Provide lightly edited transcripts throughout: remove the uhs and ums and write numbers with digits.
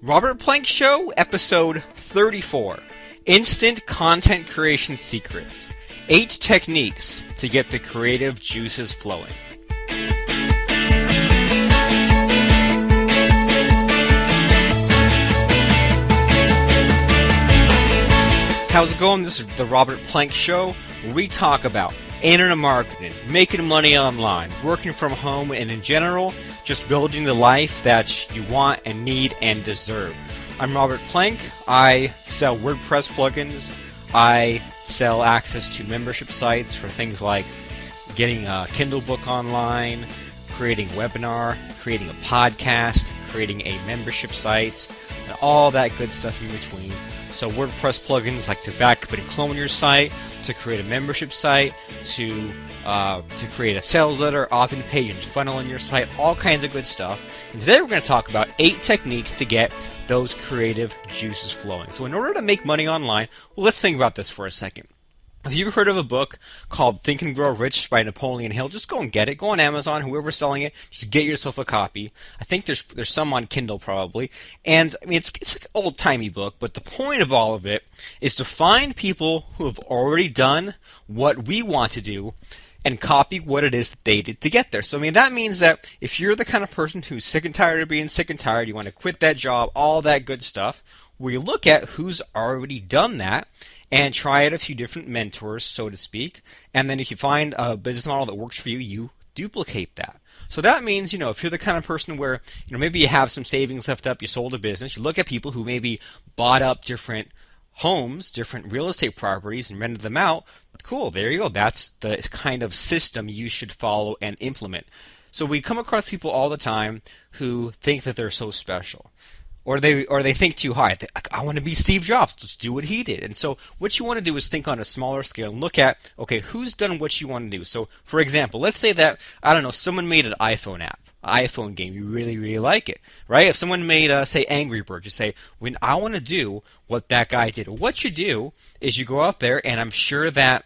Robert Plank Show, episode 34. Instant Content Creation Secrets. 8 techniques to get the creative juices flowing. How's it going? This is the Robert Plank Show, where we talk about internet marketing, making money online, working from home, and in general, just building the life that you want and need and deserve. I'm Robert Plank. I sell WordPress plugins. I sell access to membership sites for things like getting a Kindle book online, creating a webinar, creating a podcast, creating a membership site, and all that good stuff in between. So WordPress plugins like to back up and clone your site, to create a membership site, to create a sales letter, author page, and funnel in your site, all kinds of good stuff. And today we're going to talk about 8 techniques to get those creative juices flowing. So in order to make money online, well, let's think about this for a second. Have you heard of a book called Think and Grow Rich by Napoleon Hill? Just go and get it. Go on Amazon, whoever's selling it, just get yourself a copy. I think there's some on Kindle probably. And I mean, it's like an old-timey book, but the point of all of it is to find people who have already done what we want to do and copy what it is that they did to get there. So I mean, that means that if you're the kind of person who's sick and tired of being sick and tired, you want to quit that job, all that good stuff, we look at who's already done that and try out a few different mentors, so to speak. And then if you find a business model that works for you, you duplicate that. So that means, if you're the kind of person where, maybe you have some savings left up, you sold a business, you look at people who maybe bought up different homes, different real estate properties, and rented them out. Cool, there you go. That's the kind of system you should follow and implement. So we come across people all the time who think that they're so special. Or they think too high. I want to be Steve Jobs. Let's do what he did. And so what you want to do is think on a smaller scale and look at, okay, who's done what you want to do? So, for example, let's say that, someone made an iPhone app, an iPhone game. You really, really like it, right? If someone made, say, Angry Birds, you say, when I want to do what that guy did. What you do is you go out there, and I'm sure that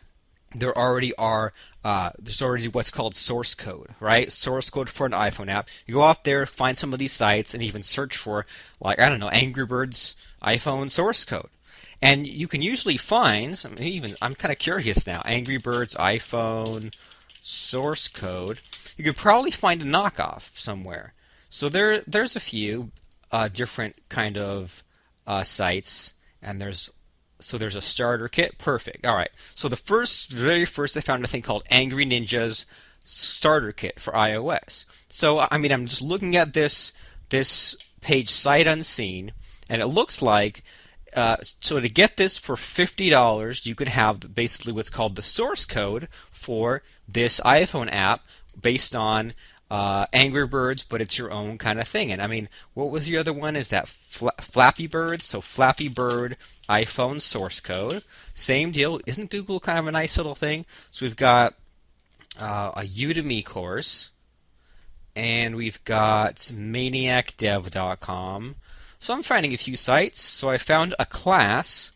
there already are, there's already what's called source code, right? Source code for an iPhone app. You go out there, find some of these sites, and even search for, Angry Birds iPhone source code. And you can usually find, I'm kind of curious now, Angry Birds iPhone source code. You could probably find a knockoff somewhere. So there's a few different kind of sites, and there's a starter kit. Perfect. All right. So very first, I found a thing called Angry Ninja's starter kit for iOS. So, I'm just looking at this page sight unseen, and it looks like, so to get this for $50, you could have basically what's called the source code for this iPhone app based on Angry Birds, but it's your own kind of thing. And what was the other one? Is that Flappy Bird? So Flappy Bird iPhone source code. Same deal. Isn't Google kind of a nice little thing? So we've got a Udemy course, and we've got maniacdev.com. So I'm finding a few sites. So I found a class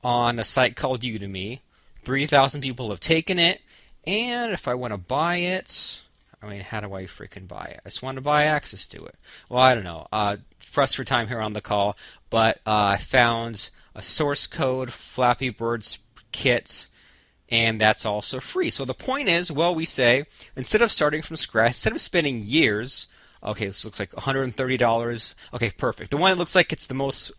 on a site called Udemy. 3,000 people have taken it, and if I want to buy it, how do I freaking buy it? I just want to buy access to it. Well, I don't know. Press for time here on the call, but I found a source code, Flappy Birds kit, and that's also free. So the point is, we say, instead of starting from scratch, instead of spending years, okay, this looks like $130. Okay, perfect. The one that looks like it's the most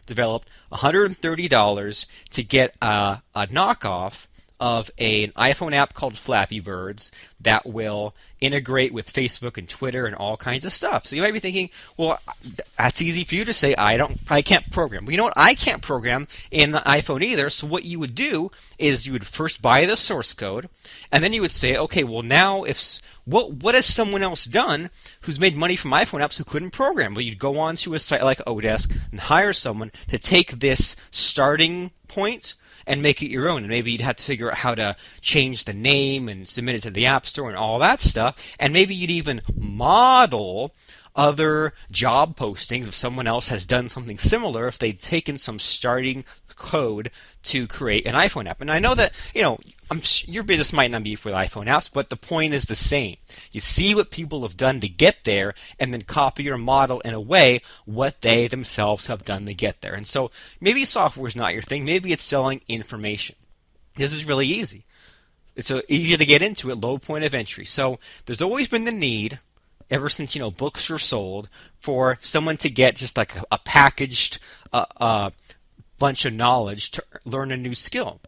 developed, $130 to get a knockoff of an iPhone app called Flappy Birds that will integrate with Facebook and Twitter and all kinds of stuff. So you might be thinking, well, that's easy for you to say, I can't program. Well, you know what? I can't program in the iPhone either. So what you would do is you would first buy the source code, and then you would say, okay, well now what has someone else done who's made money from iPhone apps who couldn't program? Well, you'd go on to a site like Odesk and hire someone to take this starting point and make it your own. And maybe you'd have to figure out how to change the name and submit it to the App Store and all that stuff. And maybe you'd even model other job postings if someone else has done something similar, if they've taken some starting code to create an iPhone app. And I know that, your business might not be for iPhone apps, but the point is the same. You see what people have done to get there and then copy or model in a way what they themselves have done to get there. And so maybe software is not your thing. Maybe it's selling information. This is really easy. It's easy to get into it, low point of entry. So there's always been the need, ever since books were sold, for someone to get just like a packaged bunch of knowledge to learn a new skill.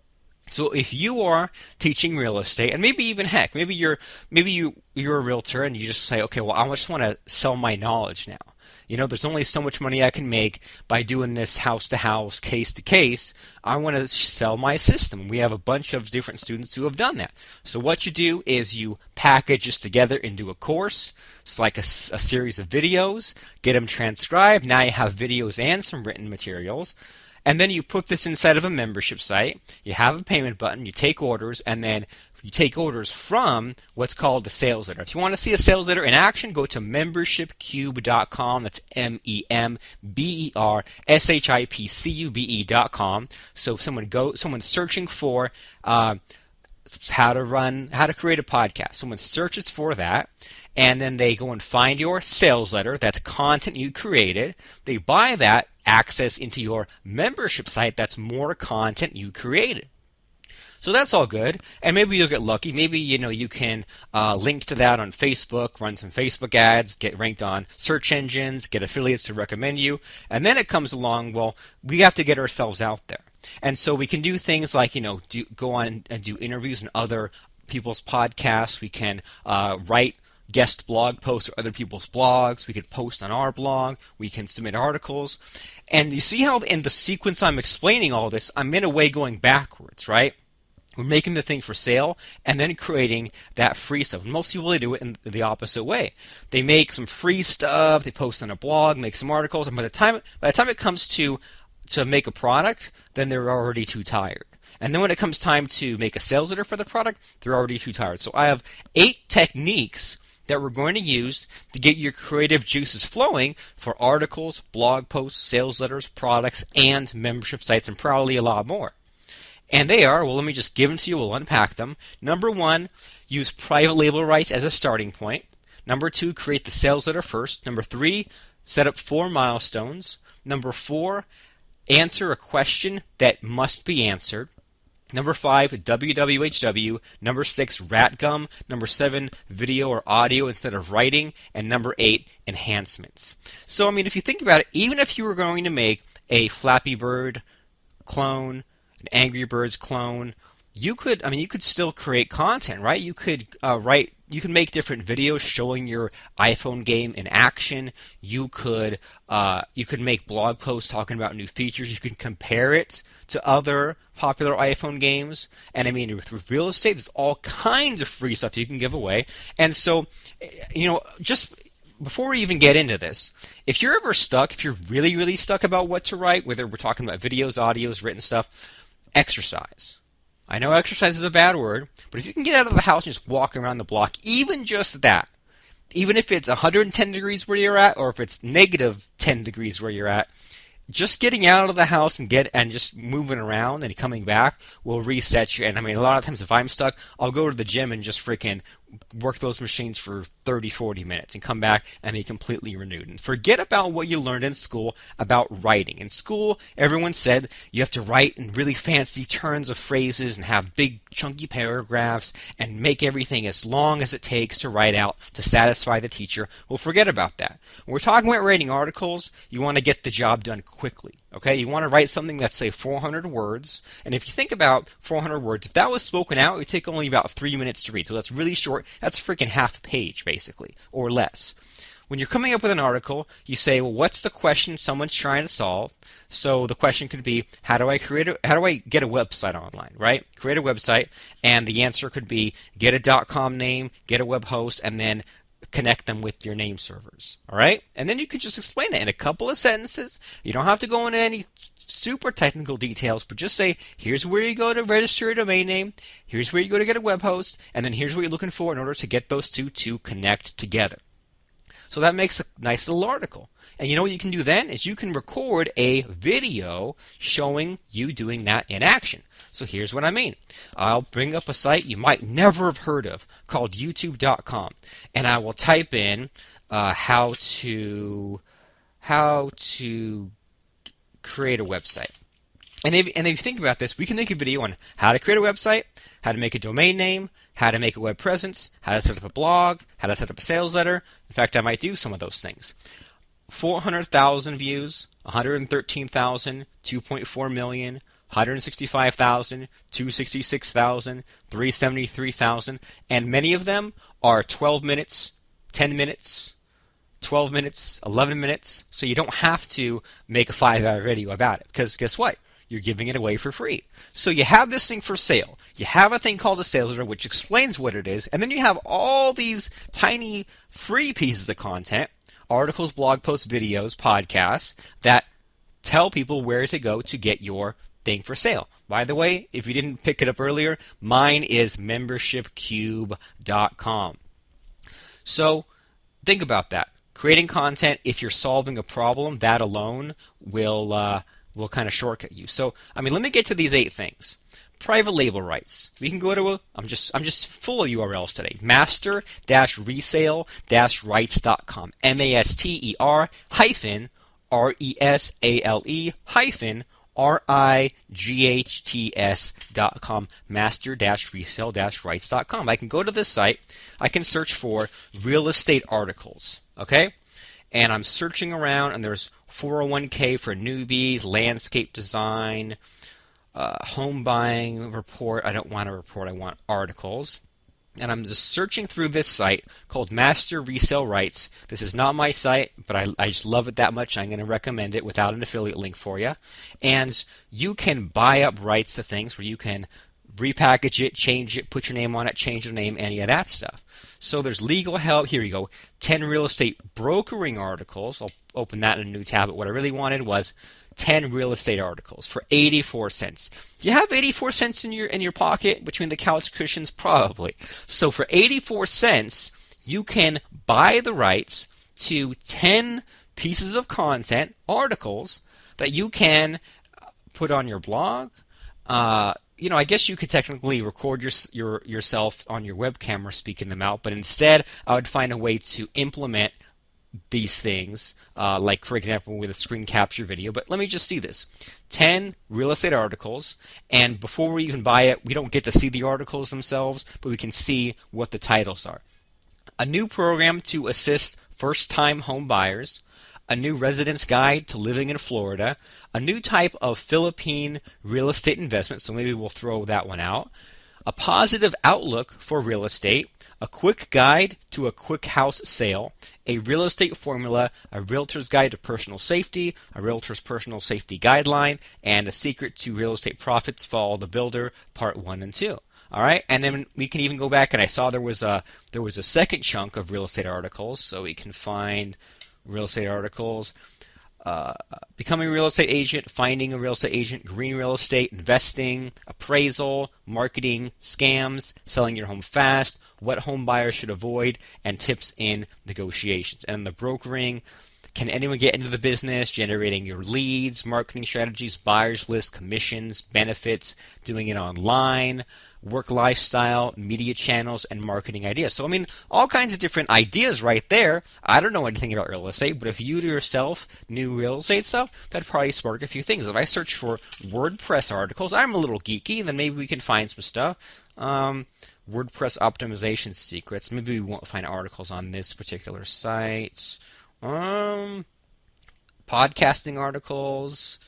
So if you are teaching real estate, and maybe even maybe you're a realtor and you just say, okay, well, I just want to sell my knowledge now. There's only so much money I can make by doing this house to house, case to case. I want to sell my system. We have a bunch of different students who have done that. So what you do is you package this together into a course. It's like a series of videos, get them transcribed. Now you have videos and some written materials. And then you put this inside of a membership site. You have a payment button. You take orders, and then you take orders from what's called a sales letter. If you want to see a sales letter in action, go to membershipcube.com. That's membershipcube.com. So someone's searching for how to create a podcast. Someone searches for that, and then they go and find your sales letter. That's content you created. They buy that access into your membership site. That's more content you created. So that's all good, and maybe you'll get lucky. Maybe you can link to that on Facebook, run some Facebook ads, get ranked on search engines, get affiliates to recommend you, and then it comes along, well, we have to get ourselves out there. And so we can do things like go on and do interviews in other people's podcasts. We can write guest blog posts or other people's blogs. We can post on our blog. We can submit articles. And you see how in the sequence I'm explaining all this, I'm in a way going backwards, right? We're making the thing for sale and then creating that free stuff. Most people, they do it in the opposite way. They make some free stuff, they post on a blog, make some articles, and by the time it comes to make a product, then they're already too tired. And then when it comes time to make a sales letter for the product, they're already too tired. So I have 8 techniques that we're going to use to get your creative juices flowing for articles, blog posts, sales letters, products, and membership sites, and probably a lot more. And they are, well, let me just give them to you. We'll unpack them. Number 1, use private label rights as a starting point. Number 2, create the sales letter first. Number 3, set up 4 milestones. Number 4, answer a question that must be answered. Number 5, WWHW. Number 6, rat gum. Number 7, video or audio instead of writing. And number 8, enhancements. So, if you think about it, even if you were going to make a Flappy Bird clone, an Angry Birds clone, you could still create content, right? You could make different videos showing your iPhone game in action. You could make blog posts talking about new features. You can compare it to other popular iPhone games. And with real estate, there's all kinds of free stuff you can give away. And so, just before we even get into this, if you're ever stuck, if you're really, really stuck about what to write, whether we're talking about videos, audios, written stuff, exercise. I know exercise is a bad word, but if you can get out of the house and just walk around the block, even just that, even if it's 110 degrees where you're at, or if it's negative 10 degrees where you're at, just getting out of the house and just moving around and coming back will reset you. And a lot of times if I'm stuck, I'll go to the gym and just freaking work those machines for 30, 40 minutes and come back and be completely renewed. And forget about what you learned in school about writing. In school, everyone said you have to write in really fancy turns of phrases and have big chunky paragraphs and make everything as long as it takes to write out to satisfy the teacher. Well, forget about that. When we're talking about writing articles, you want to get the job done quickly. Okay, you want to write something that's, say, 400 words. And if you think about 400 words, if that was spoken out, it would take only about 3 minutes to read. So that's really short. That's freaking half a page, basically, or less. When you're coming up with an article, you say, well, what's the question someone's trying to solve? So the question could be, how do I get a website online, right? Create a website, and the answer could be get a .com name, get a web host, and then connect them with your name servers, all right? And then you could just explain that in a couple of sentences. You don't have to go into any super technical details, but just say, here's where you go to register a domain name, here's where you go to get a web host, and then here's what you're looking for in order to get those two to connect together. So that makes a nice little article. And you know what you can do then is you can record a video showing you doing that in action. So here's what I mean. I'll bring up a site you might never have heard of called youtube.com, and I will type in how to create a website. And if you think about this, we can make a video on how to create a website, how to make a domain name, how to make a web presence, how to set up a blog, how to set up a sales letter. In fact, I might do some of those things. 400,000 views, 113,000, 2.4 million, 165,000, 266,000, 373,000, and many of them are 12 minutes, 10 minutes, 12 minutes, 11 minutes, so you don't have to make a 5-hour video about it, because guess what? You're giving it away for free. So you have this thing for sale. You have a thing called a sales letter, which explains what it is, and then you have all these tiny free pieces of content, articles, blog posts, videos, podcasts, that tell people where to go to get your thing for sale. By the way, if you didn't pick it up earlier, mine is membershipcube.com. So think about that. Creating content, if you're solving a problem, that alone will kind of shortcut you. So, let me get to these 8 things. Private label rights. We can go to I'm just full of URLs today. Master-resale-rights.com. master-resale-rights.com. Master-resale-rights.com. I can go to this site. I can search for real estate articles. Okay? And I'm searching around, and there's 401k for newbies, landscape design, home buying report. I don't want a report, I want articles. And I'm just searching through this site called Master Resale Rights. This is not my site, but I just love it that much. I'm going to recommend it without an affiliate link for you. And you can buy up rights to things where you can repackage it, change it, put your name on it, change your name, any of that stuff. So there's legal help. Here you go. 10 real estate brokering articles. I'll open that in a new tab. But what I really wanted was 10 real estate articles for 84 cents. Do you have 84 cents in your pocket between the couch cushions? Probably. So for 84 cents, you can buy the rights to 10 pieces of content, articles, that you can put on your blog. I guess you could technically record yourself on your web camera speaking them out, but instead I would find a way to implement these things, like, for example, with a screen capture video. But let me just see this. 10 real estate articles, and before we even buy it, we don't get to see the articles themselves, but we can see what the titles are. A new program to assist first-time home buyers, a new residence guide to living in Florida, a new type of Philippine real estate investment, so maybe we'll throw that one out, a positive outlook for real estate, a quick guide to a quick house sale, a real estate formula, a realtor's guide to personal safety, a realtor's personal safety guideline, and a secret to real estate profits, Follow the Builder, part 1 and 2. All right, and then we can even go back, and I saw there was a second chunk of real estate articles, so we can find real estate articles. Becoming a real estate agent, finding a real estate agent, green real estate, investing, appraisal, marketing, scams, selling your home fast, what home buyers should avoid, and tips in negotiations. And the brokering, can anyone get into the business, generating your leads, marketing strategies, buyers list, commissions, benefits, doing it online, work lifestyle, media channels, and marketing ideas. So, all kinds of different ideas right there. I don't know anything about real estate, but if you yourself knew real estate stuff, that'd probably spark a few things. If I search for WordPress articles, I'm a little geeky, then maybe we can find some stuff. WordPress optimization secrets. Maybe we won't find articles on this particular site. Podcasting articles.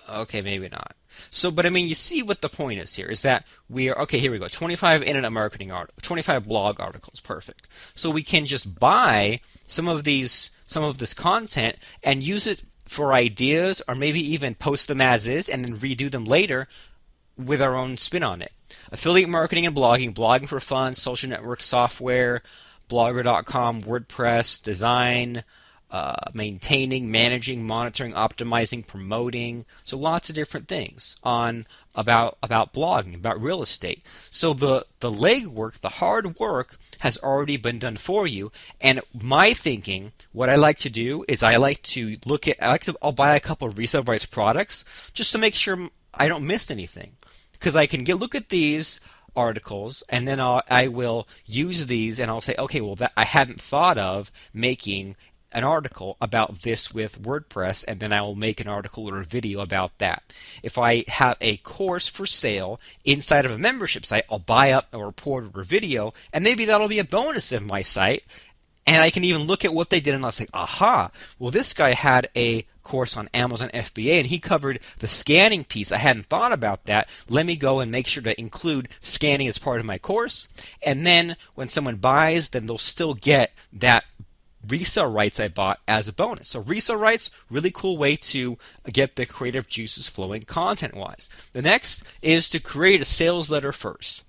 Okay, maybe not. So, but you see what the point is here, is that we are, okay, here we go, 25 internet marketing articles, 25 blog articles, perfect. So we can just buy some of this content and use it for ideas, or maybe even post them as is and then redo them later with our own spin on it. Affiliate marketing and blogging for fun, social network software, blogger.com, WordPress, design, maintaining, managing, monitoring, optimizing, promoting. So lots of different things on about blogging, about real estate. So the legwork, the hard work has already been done for you. And my thinking, what I like to do is I'll buy a couple of resale rights products just to make sure I don't miss anything. Because I can look at these articles, and then I will use these, and I'll say, okay, well, that I hadn't thought of making an article about this with WordPress, and then I will make an article or a video about that. If I have a course for sale inside of a membership site, I'll buy up a report or a video, and maybe that'll be a bonus of my site, and I can even look at what they did, and I'll say, aha, well, this guy had a course on Amazon FBA, and he covered the scanning piece. I hadn't thought about that. Let me go and make sure to include scanning as part of my course, and then when someone buys, then they'll still get that resale rights I bought as a bonus. So resale rights, really cool way to get the creative juices flowing content-wise. The next is to create a sales letter first.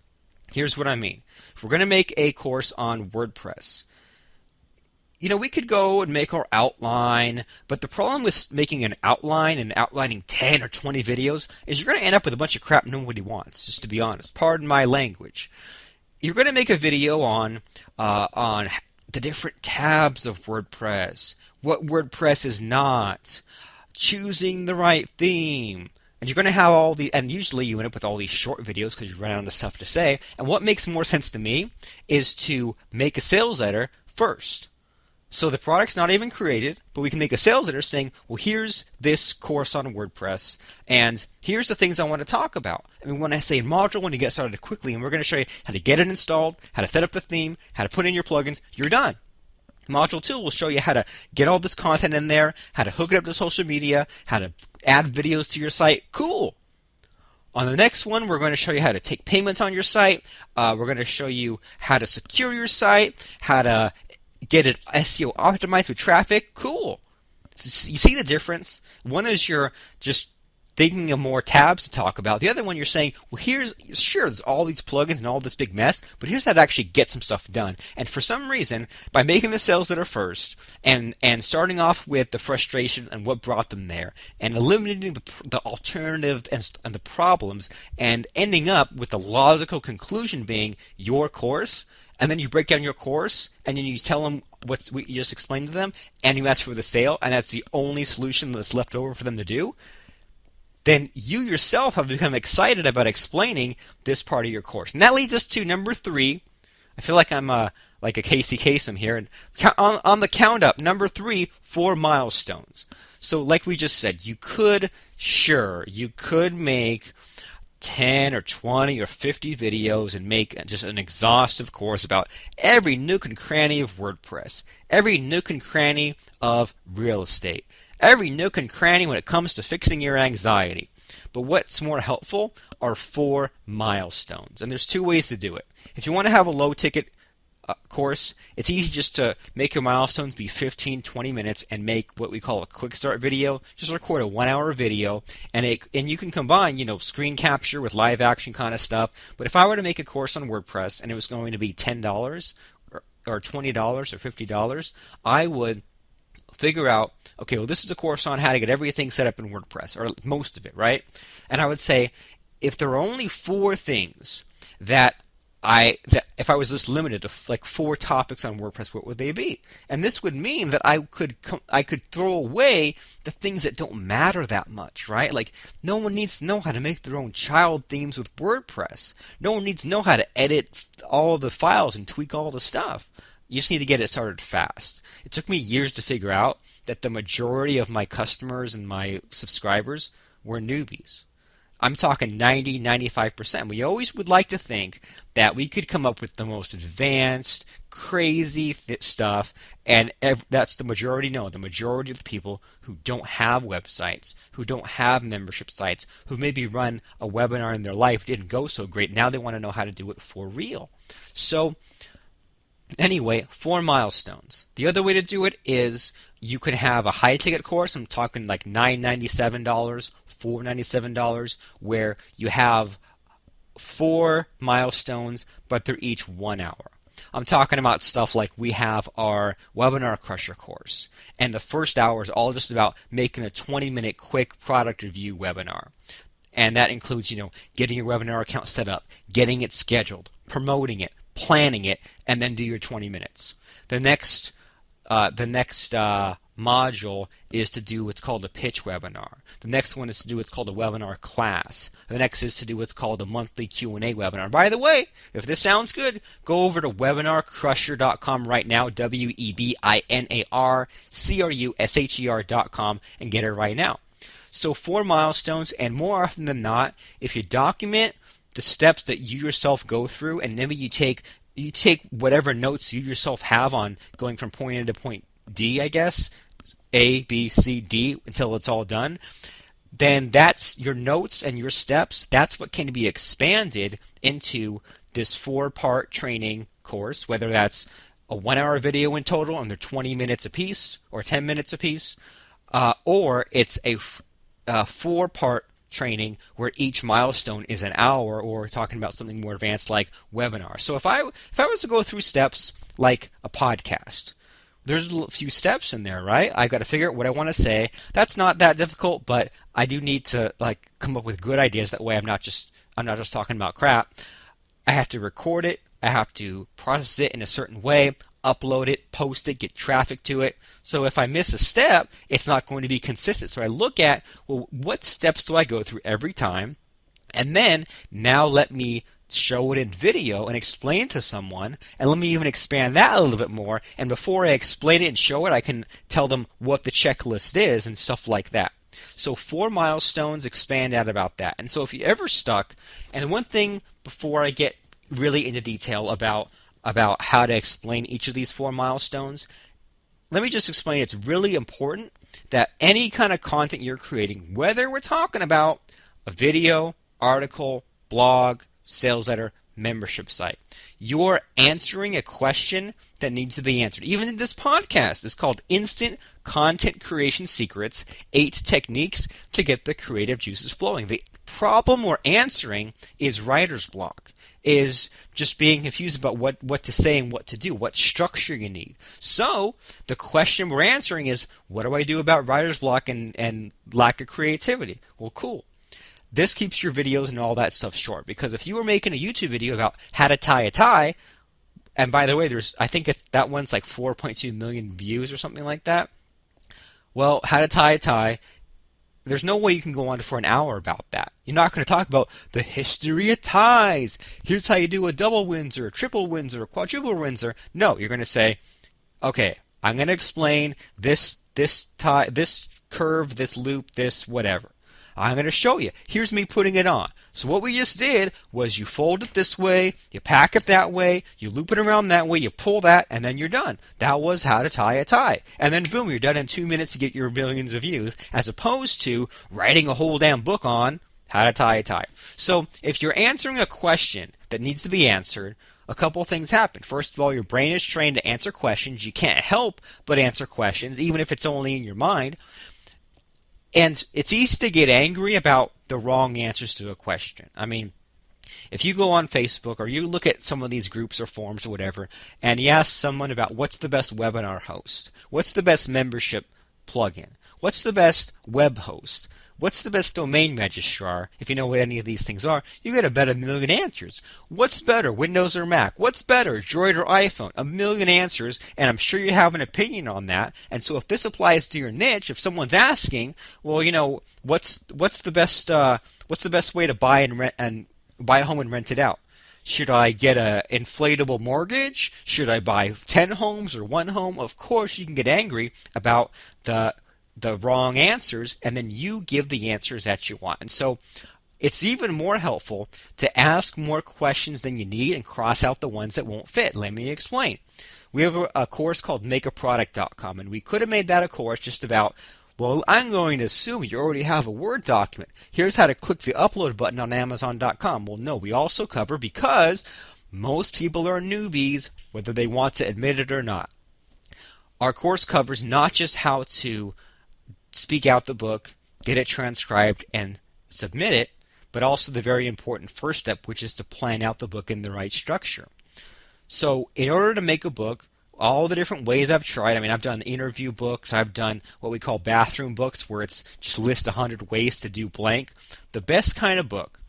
Here's what I mean. If we're going to make a course on WordPress, we could go and make our outline, but the problem with making an outline and outlining 10 or 20 videos is you're going to end up with a bunch of crap nobody wants, just to be honest. Pardon my language. You're going to make a video on the different tabs of WordPress, what WordPress is not, choosing the right theme. And you're going to have and usually you end up with all these short videos because you run out of stuff to say. And what makes more sense to me is to make a sales letter first. So the product's not even created, but we can make a sales letter saying, well, here's this course on WordPress, and here's the things I want to talk about. I mean, when I say module 1, you get started quickly, and we're going to show you how to get it installed, how to set up the theme, how to put in your plugins. You're done. Module 2 will show you how to get all this content in there, how to hook it up to social media, how to add videos to your site. Cool. On the next one, we're going to show you how to take payments on your site. We're going to show you how to secure your site, how to get it SEO optimized with traffic. Cool. So you see the difference? One is you're just thinking of more tabs to talk about. The other one you're saying, well, there's all these plugins and all this big mess, but here's how to actually get some stuff done. And for some reason, by making the sales letter first and starting off with the frustration and what brought them there, and eliminating the alternative and the problems, and ending up with the logical conclusion being your course, and then you break down your course, and then you tell them what you just explained to them, and you ask for the sale, and that's the only solution that's left over for them to do, then you yourself have become excited about explaining this part of your course. And that leads us to number 3. I feel like I'm like a Casey Kasem here. And on the count up, number 3, 4 milestones. So like we just said, you could make 10 or 20 or 50 videos and make just an exhaustive course about every nook and cranny of WordPress, every nook and cranny of real estate, every nook and cranny when it comes to fixing your anxiety. But what's more helpful are 4 milestones. And there's 2 ways to do it. If you want to have a low ticket course, it's easy just to make your milestones be 15-20 minutes and make what we call a quick start video. Just record a 1-hour video, and you can combine screen capture with live action kind of stuff. But if I were to make a course on WordPress and it was going to be $10 or $20 or $50, I would figure out, okay, well, this is a course on how to get everything set up in WordPress, or most of it, right? And I would say, if there are only 4 things that if I was just limited to like 4 topics on WordPress, what would they be? And this would mean that I could throw away the things that don't matter that much, right? Like, no one needs to know how to make their own child themes with WordPress. No one needs to know how to edit all the files and tweak all the stuff. You just need to get it started fast. It took me years to figure out that the majority of my customers and my subscribers were newbies. I'm talking 90-95%. We always would like to think that we could come up with the most advanced, crazy stuff, and that's the majority. No, the majority of the people who don't have websites, who don't have membership sites, who maybe run a webinar in their life didn't go so great. Now they want to know how to do it for real. So anyway, 4 milestones. The other way to do it is you can have a high ticket course. I'm talking like $997, $497, where you have 4 milestones, but they're each 1 hour. I'm talking about stuff like we have our Webinar Crusher course, and the first hour is all just about making a 20-minute quick product review webinar. And that includes, getting your webinar account set up, getting it scheduled, promoting it, planning it, and then do your 20 minutes. The next module is to do what's called a pitch webinar. The next one is to do what's called a webinar class. The next is to do what's called a monthly Q&A webinar. By the way, if this sounds good, go over to webinarcrusher.com right now, webinarcrusher.com, and get it right now. So 4 milestones, and more often than not, if you document the steps that you yourself go through, and maybe you take whatever notes you yourself have on going from point A to point D, I guess, A, B, C, D, until it's all done, then that's your notes and your steps. That's what can be expanded into this 4-part training course, whether that's a 1-hour video in total and they're 20 minutes apiece or 10 minutes apiece, or it's a 4-part training where each milestone is an hour, or we're talking about something more advanced like webinar. So if I was to go through steps like a podcast, there's a few steps in there, right? I got to figure out what I want to say. That's not that difficult, but I do need to come up with good ideas. That way I'm not just talking about crap. I have to record it. I have to process it in a certain way, upload it, post it, get traffic to it. So if I miss a step, it's not going to be consistent. So I look at, well, what steps do I go through every time? And then now let me show it in video and explain it to someone, and let me even expand that a little bit more. And before I explain it and show it, I can tell them what the checklist is and stuff like that. So 4 milestones, expand out about that. And so if you're ever stuck, and one thing before I get really into detail about how to explain each of these 4 milestones, let me just explain it's really important that any kind of content you're creating, whether we're talking about a video, article, blog, sales letter, membership site, you're answering a question that needs to be answered. Even in this podcast, it's called Instant Content Creation Secrets, 8 Techniques to Get the Creative Juices Flowing. The problem we're answering is writer's block, is just being confused about what to say and what to do, what structure you need. So the question we're answering is, what do I do about writer's block and lack of creativity? Well, cool. This keeps your videos and all that stuff short, because if you were making a YouTube video about how to tie a tie, and by the way, I think that one's like 4.2 million views or something like that. Well, how to tie a tie, there's no way you can go on for an hour about that. You're not going to talk about the history of ties. Here's how you do a double Windsor, triple Windsor, quadruple Windsor. No, you're going to say, okay, I'm going to explain this tie, this curve, this loop, this whatever. I'm going to show you. Here's me putting it on. So what we just did was you fold it this way, you pack it that way, you loop it around that way, you pull that, and then you're done. That was how to tie a tie. And then boom, you're done in 2 minutes to get your millions of views, as opposed to writing a whole damn book on how to tie a tie. So if you're answering a question that needs to be answered, a couple things happen. First of all, your brain is trained to answer questions. You can't help but answer questions, even if it's only in your mind. And it's easy to get angry about the wrong answers to a question. I mean, if you go on Facebook or you look at some of these groups or forums or whatever, and you ask someone about what's the best webinar host, what's the best membership plugin, what's the best web host, what's the best domain registrar, if you know what any of these things are, you get about 1 million answers. What's better, Windows or Mac? What's better, Droid or iPhone? 1 million answers, and I'm sure you have an opinion on that. And so if this applies to your niche, if someone's asking, well, what's the best way to buy and rent and buy a home and rent it out? Should I get an inflatable mortgage? Should I buy 10 homes or 1 home? Of course, you can get angry about the wrong answers, and then you give the answers that you want. And so it's even more helpful to ask more questions than you need and cross out the ones that won't fit. Let me explain. We have a course called makeaproduct.com, and we could have made that a course just about, well, I'm going to assume you already have a Word document. Here's how to click the upload button on Amazon.com. Well, no, we also cover, because most people are newbies, whether they want to admit it or not. Our course covers not just how to speak out the book, get it transcribed, and submit it, but also the very important first step, which is to plan out the book in the right structure. So in order to make a book, all the different ways I've tried, I mean, I've done interview books, I've done what we call bathroom books, where it's just list 100 ways to do blank. The best kind of book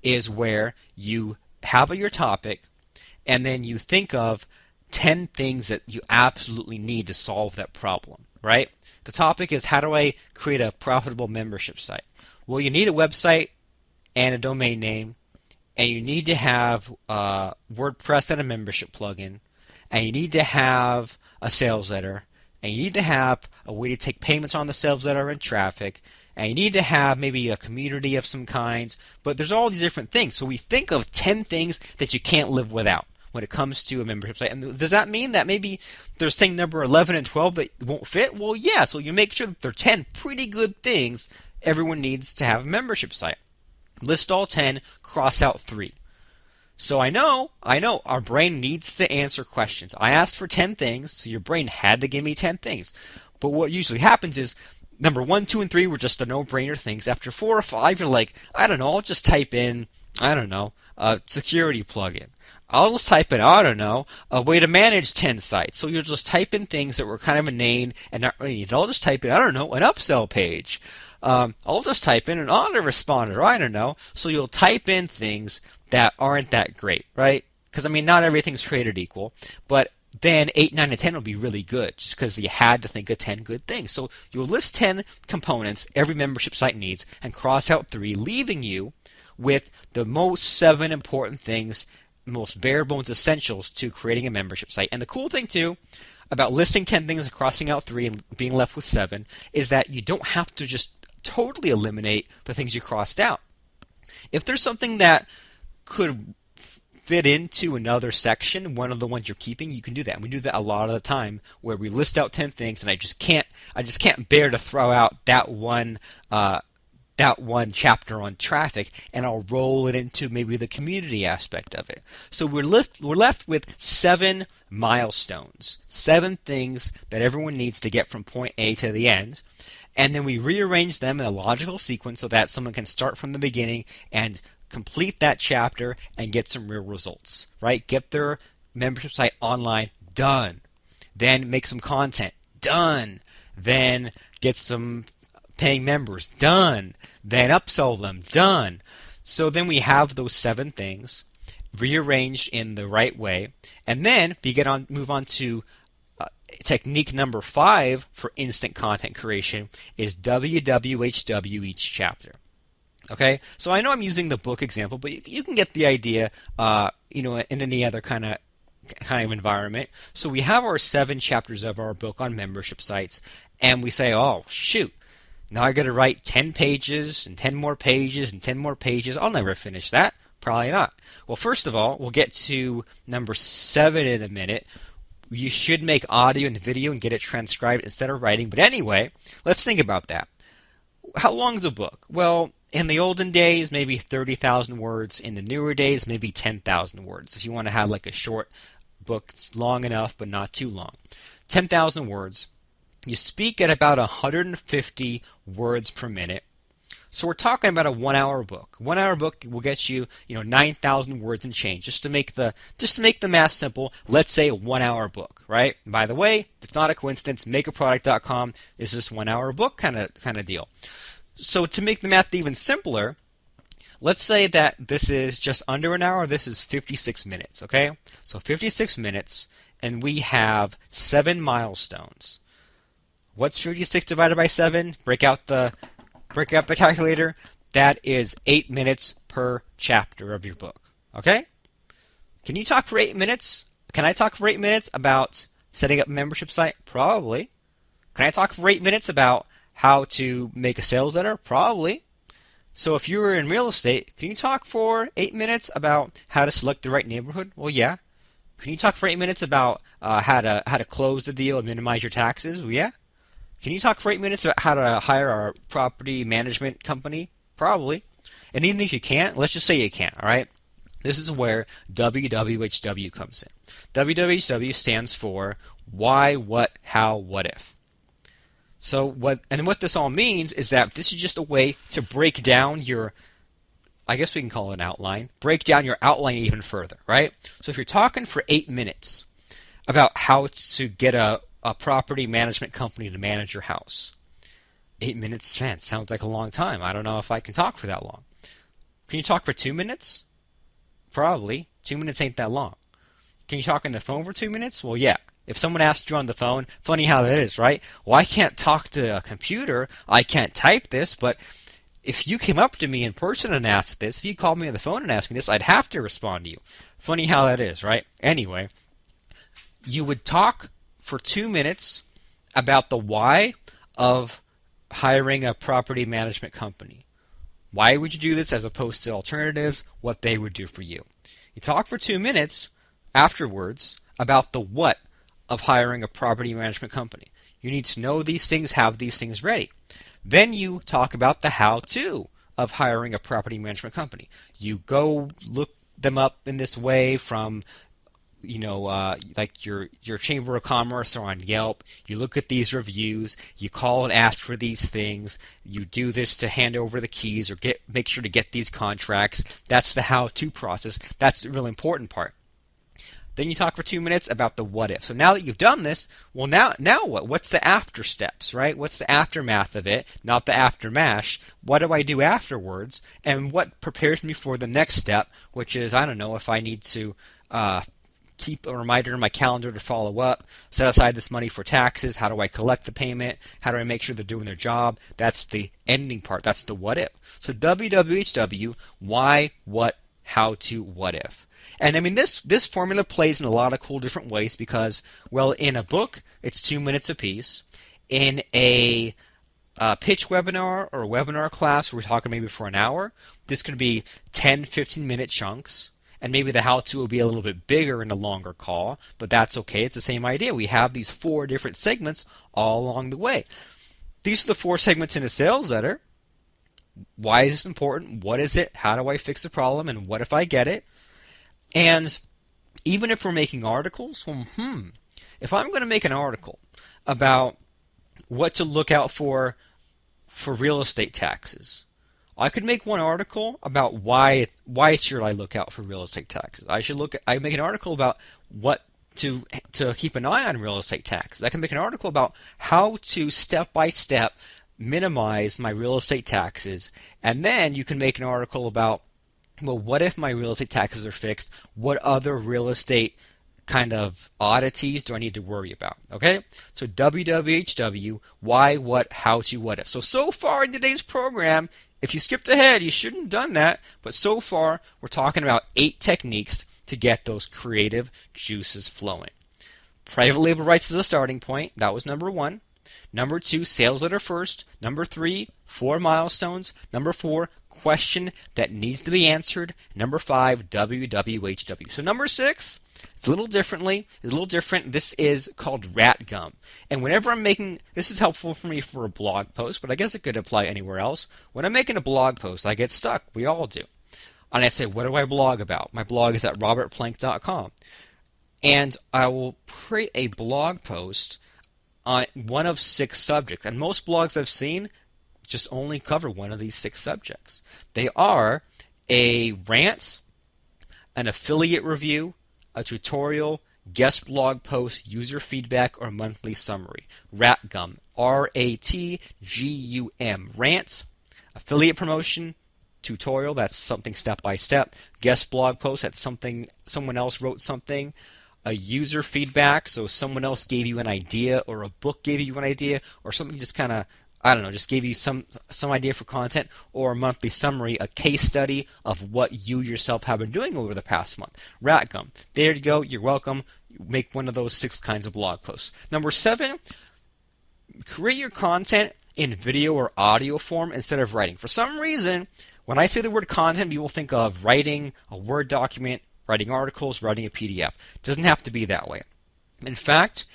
is where you have your topic, and then you think of 10 things that you absolutely need to solve that problem, right? The topic is, how do I create a profitable membership site? Well, you need a website and a domain name, and you need to have WordPress and a membership plugin, and you need to have a sales letter, and you need to have a way to take payments on the sales letter and traffic, and you need to have maybe a community of some kind. But there's all these different things. So we think of 10 things that you can't live without when it comes to a membership site. And does that mean that maybe there's thing number 11 and 12 that won't fit? Well, yeah. So you make sure that there are 10 pretty good things everyone needs to have a membership site. List all 10, cross out 3. So I know, our brain needs to answer questions. I asked for 10 things, so your brain had to give me 10 things. But what usually happens is, number 1, 2, and 3 were just the no-brainer things. After 4 or 5, you're like, I don't know, I'll just type in, a security plugin. I'll just type in, a way to manage 10 sites. So you'll just type in things that were kind of inane and not really needed. I'll just type in, an upsell page. I'll just type in an autoresponder, So you'll type in things that aren't that great, right? Because, not everything's created equal. But then 8, 9, and 10 will be really good just because you had to think of 10 good things. So you'll list 10 components every membership site needs and cross out 3, leaving you with the most 7 important things, most bare bones essentials to creating a membership site. And the cool thing, too, about listing 10 things and crossing out 3 and being left with 7 is that you don't have to just totally eliminate the things you crossed out. If there's something that could fit into another section, one of the ones you're keeping, you can do that. And we do that a lot of the time, where we list out 10 things, and I just can't bear to throw out that one chapter on traffic, and I'll roll it into maybe the community aspect of it. So we're left with 7 milestones, 7 things that everyone needs to get from point A to the end. And then we rearrange them in a logical sequence so that someone can start from the beginning and complete that chapter and get some real results, right? Get their membership site online, done. Then make some content, done. Then get some paying members, done. Then upsell them, done. So then we have those 7 things rearranged in the right way. And then move on to technique number 5 for instant content creation is WWHW each chapter. Okay, so I know I'm using the book example, but you can get the idea, in any other kind of environment. So we have our 7 chapters of our book on membership sites, and we say, oh shoot, now I got to write 10 pages and 10 more pages and 10 more pages. I'll never finish that. Probably not. Well, first of all, we'll get to number 7 in a minute. You should make audio and video and get it transcribed instead of writing. But anyway, let's think about that. How long is a book? Well, in the olden days, maybe 30,000 words. In the newer days, maybe 10,000 words. If you want to have like a short book, it's long enough but not too long. 10,000 words. You speak at about 150 words per minute. So we're talking about a 1-hour book. 1-hour book will get you, 9,000 words and change. Just to make the math simple, let's say a 1-hour book, right? And by the way, it's not a coincidence. Makeaproduct.com is this 1-hour book kind of deal. So to make the math even simpler, let's say that this is just under an hour. This is 56 minutes, okay? So 56 minutes, and we have 7 milestones. What's 56 divided by 7? Break out the calculator. That is 8 minutes per chapter of your book. Okay? Can you talk for 8 minutes? Can I talk for 8 minutes about setting up a membership site? Probably. Can I talk for 8 minutes about how to make a sales letter? Probably. So if you were in real estate, can you talk for 8 minutes about how to select the right neighborhood? Well, yeah. Can you talk for 8 minutes about how to close the deal and minimize your taxes? Well, yeah. Can you talk for 8 minutes about how to hire our property management company? Probably. And even if you can't, let's just say you can't, all right? This is where WWHW comes in. WWHW stands for why, what, how, what if. So what this all means is that this is just a way to break down your I guess we can call it an outline, break down your outline even further, right? So if you're talking for 8 minutes about how to get a property management company to manage your house, 8 minutes spent sounds like a long time. I don't know if I can talk for that long. Can you talk for 2 minutes? Probably. 2 minutes ain't that long. Can you talk on the phone for 2 minutes? Well, yeah. If someone asked you on the phone, funny how that is, right? Well, I can't talk to a computer. I can't type this, but if you came up to me in person and asked this, if you called me on the phone and asked me this, I'd have to respond to you. Funny how that is, right? Anyway, you would talk for 2 minutes about the why of hiring a property management company. Why would you do this as opposed to alternatives, what they would do for you. You talk for 2 minutes afterwards about the what of hiring a property management company. You need to know these things, have these things ready. Then you talk about the how-to of hiring a property management company. You go look them up in this way from like your Chamber of Commerce or on Yelp. You look at these reviews, you call and ask for these things, you do this to hand over the keys or make sure to get these contracts. That's the how-to process. That's the really important part. Then you talk for 2 minutes about the what if. So now that you've done this, well now what? What's the after steps, right? What's the aftermath of it, not the aftermash? What do I do afterwards? And what prepares me for the next step, which is, I don't know, if I need to keep a reminder in my calendar to follow up, set aside this money for taxes, how do I collect the payment, how do I make sure they're doing their job? That's the ending part, that's the what if. So WWHW, why, what, how to, what if. And I mean, this formula plays in a lot of cool different ways because, well, in a book, it's 2 minutes apiece. In a pitch webinar or a webinar class, we're talking maybe for an hour, this could be 10, 15-minute chunks. And maybe the how-to will be a little bit bigger in a longer call, but that's okay. It's the same idea. We have these 4 different segments all along the way. These are the 4 segments in a sales letter. Why is this important? What is it? How do I fix the problem? And what if I get it? And even if we're making articles, if I'm going to make an article about what to look out for real estate taxes, I could make one article about why should I look out for real estate taxes. I make an article about what to keep an eye on real estate taxes. I can make an article about how to step by step minimize my real estate taxes, and then you can make an article about, well, what if my real estate taxes are fixed? What other real estate kind of oddities do I need to worry about? Okay? So WWHW, why, what, how to, what if. So far in today's program, if you skipped ahead, you shouldn't have done that. But so far, we're talking about 8 techniques to get those creative juices flowing. Private label rights is a starting point. That was number 1. Number 2, sales letter first. Number 3, 4 milestones. Number 4, question that needs to be answered. Number 5, WWHW. So number 6, it's a little different. This is called rat gum. And whenever I'm making, this is helpful for me for a blog post, but I guess it could apply anywhere else. When I'm making a blog post, I get stuck. We all do. And I say, what do I blog about? My blog is at robertplank.com. And I will create a blog post on one of 6 subjects. And most blogs I've seen just only cover one of these 6 subjects. They are a rant, an affiliate review, a tutorial, guest blog post, user feedback, or monthly summary. Ratgum, R-A-T-G-U-M. Rant, affiliate promotion, tutorial, that's something step by step. Guest blog post, that's something someone else wrote something. A user feedback, so someone else gave you an idea, or a book gave you an idea, or something just kind of, I don't know, just gave you some idea for content, or a monthly summary, a case study of what you yourself have been doing over the past month. Ratgum. There you go. You're welcome. Make one of those 6 kinds of blog posts. Number 7, create your content in video or audio form instead of writing. For some reason, when I say the word content, people think of writing a Word document, writing articles, writing a PDF. It doesn't have to be that way. In fact,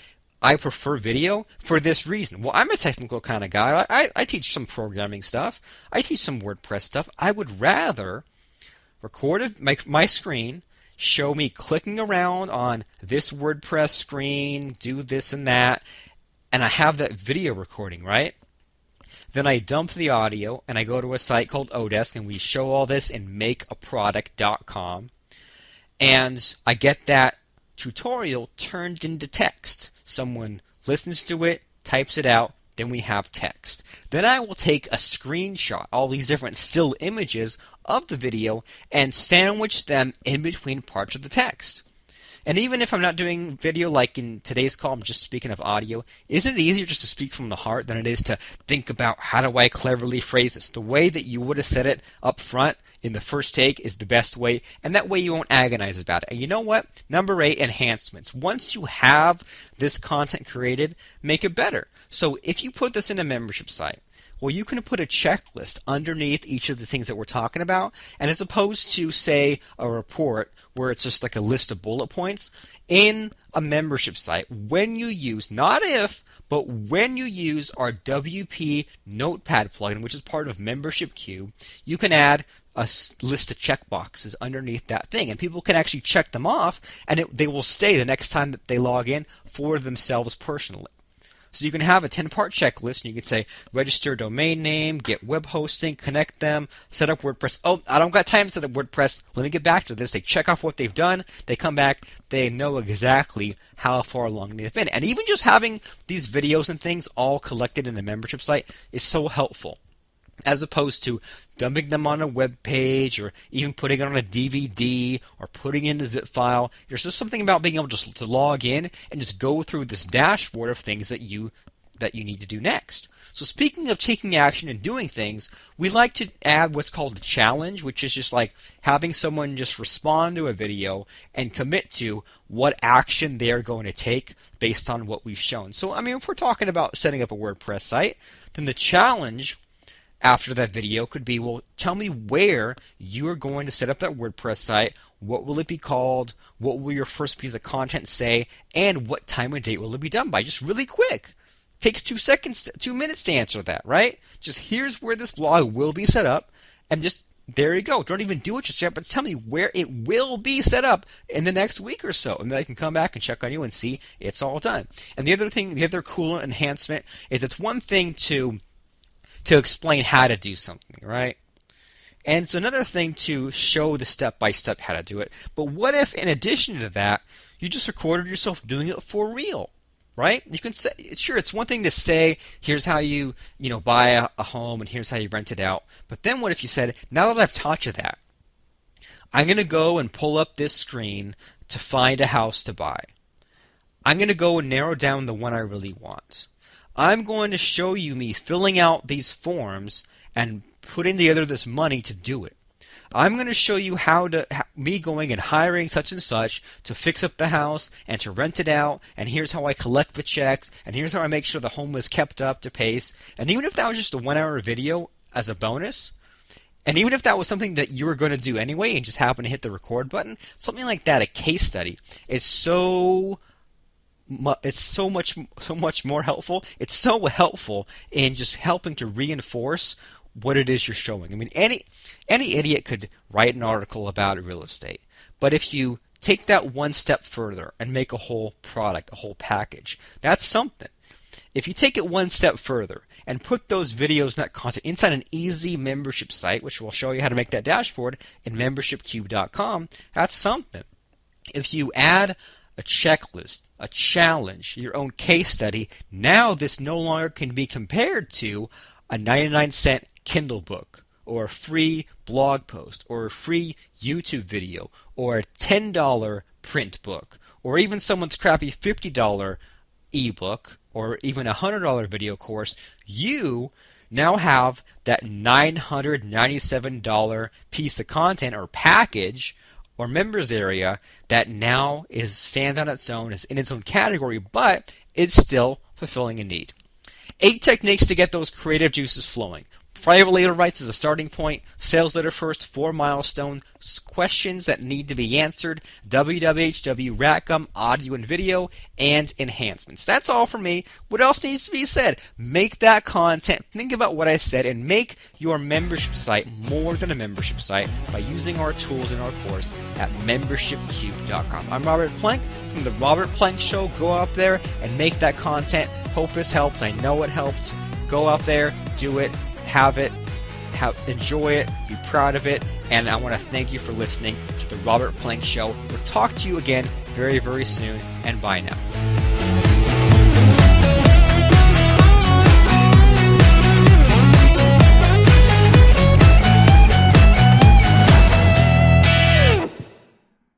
I prefer video for this reason. Well, I'm a technical kind of guy. I teach some programming stuff. I teach some WordPress stuff. I would rather record my screen, show me clicking around on this WordPress screen, do this and that, and I have that video recording, right? Then I dump the audio and I go to a site called Odesk, and we show all this in makeaproduct.com. And I get that tutorial turned into text. Someone listens to it, types it out, then we have text. Then I will take a screenshot, all these different still images of the video, and sandwich them in between parts of the text. And even if I'm not doing video like in today's call, I'm just speaking of audio, isn't it easier just to speak from the heart than it is to think about how do I cleverly phrase this? The way that you would have said it up front in the first take is the best way, and that way you won't agonize about it. And you know what? Number 8, enhancements. Once you have this content created, make it better. So if you put this in a membership site, well, you can put a checklist underneath each of the things that we're talking about, and as opposed to, say, a report where it's just like a list of bullet points, in a membership site, when you use, not if, but when you use our WP Notepad plugin, which is part of Membership Cube, you can add a list of checkboxes underneath that thing, and people can actually check them off, and they will stay the next time that they log in for themselves personally. So you can have a 10-part checklist, and you can say, register domain name, get web hosting, connect them, set up WordPress. Oh, I don't got time to set up WordPress. Let me get back to this. They check off what they've done. They come back. They know exactly how far along they've been. And even just having these videos and things all collected in a membership site is so helpful, as opposed to dumping them on a web page or even putting it on a DVD or putting it in a zip file. There's just something about being able to log in and just go through this dashboard of things that you need to do next. So speaking of taking action and doing things, we like to add what's called a challenge, which is just like having someone just respond to a video and commit to what action they're going to take based on what we've shown. So, I mean, if we're talking about setting up a WordPress site, then the challenge after that video could be, well, tell me where you are going to set up that WordPress site, what will it be called, what will your first piece of content say, and what time and date will it be done by. Just really quick. Takes 2 minutes to answer that, right? Just here's where this blog will be set up, and just there you go. Don't even do it just yet, but tell me where it will be set up in the next week or so, and then I can come back and check on you and see it's all done. And the other cool enhancement is it's one thing to explain how to do something, right? And it's another thing to show the step-by-step how to do it. But what if, in addition to that, you just recorded yourself doing it for real, right? You can say, sure, it's one thing to say, here's how you buy a home and here's how you rent it out. But then what if you said, now that I've taught you that, I'm going to go and pull up this screen to find a house to buy. I'm going to go and narrow down the one I really want. I'm going to show you me filling out these forms and putting together this money to do it. I'm going to show you me going and hiring such and such to fix up the house and to rent it out, and here's how I collect the checks, and here's how I make sure the home is kept up to pace. And even if that was just a 1-hour video as a bonus, and even if that was something that you were going to do anyway and just happen to hit the record button, something like that, a case study, is so much more helpful. It's so helpful in just helping to reinforce what it is you're showing. I mean, any idiot could write an article about real estate, but if you take that one step further and make a whole product, a whole package, that's something. If you take it one step further and put those videos and that content inside an easy membership site, which will show you how to make that dashboard in membershipcube.com, that's something. If you add a checklist, a challenge, your own case study, now this no longer can be compared to a 99-cent Kindle book or a free blog post or a free YouTube video or a $10 print book or even someone's crappy $50 ebook or even a $100 video course. You now have that $997 piece of content or package or members area that now stands on its own, is in its own category, but is still fulfilling a need. 8 techniques to get those creative juices flowing. Private label rights is a starting point. Sales letter first, 4 milestone questions that need to be answered. WWHW, Rackham, audio and video, and enhancements. That's all for me. What else needs to be said? Make that content. Think about what I said and make your membership site more than a membership site by using our tools in our course at membershipcube.com. I'm Robert Plank from the Robert Plank Show. Go out there and make that content. Hope this helped. I know it helped. Go out there, do it, have it, enjoy it, be proud of it, and I want to thank you for listening to the Robert Plank Show. We'll talk to you again very, very soon, and bye now.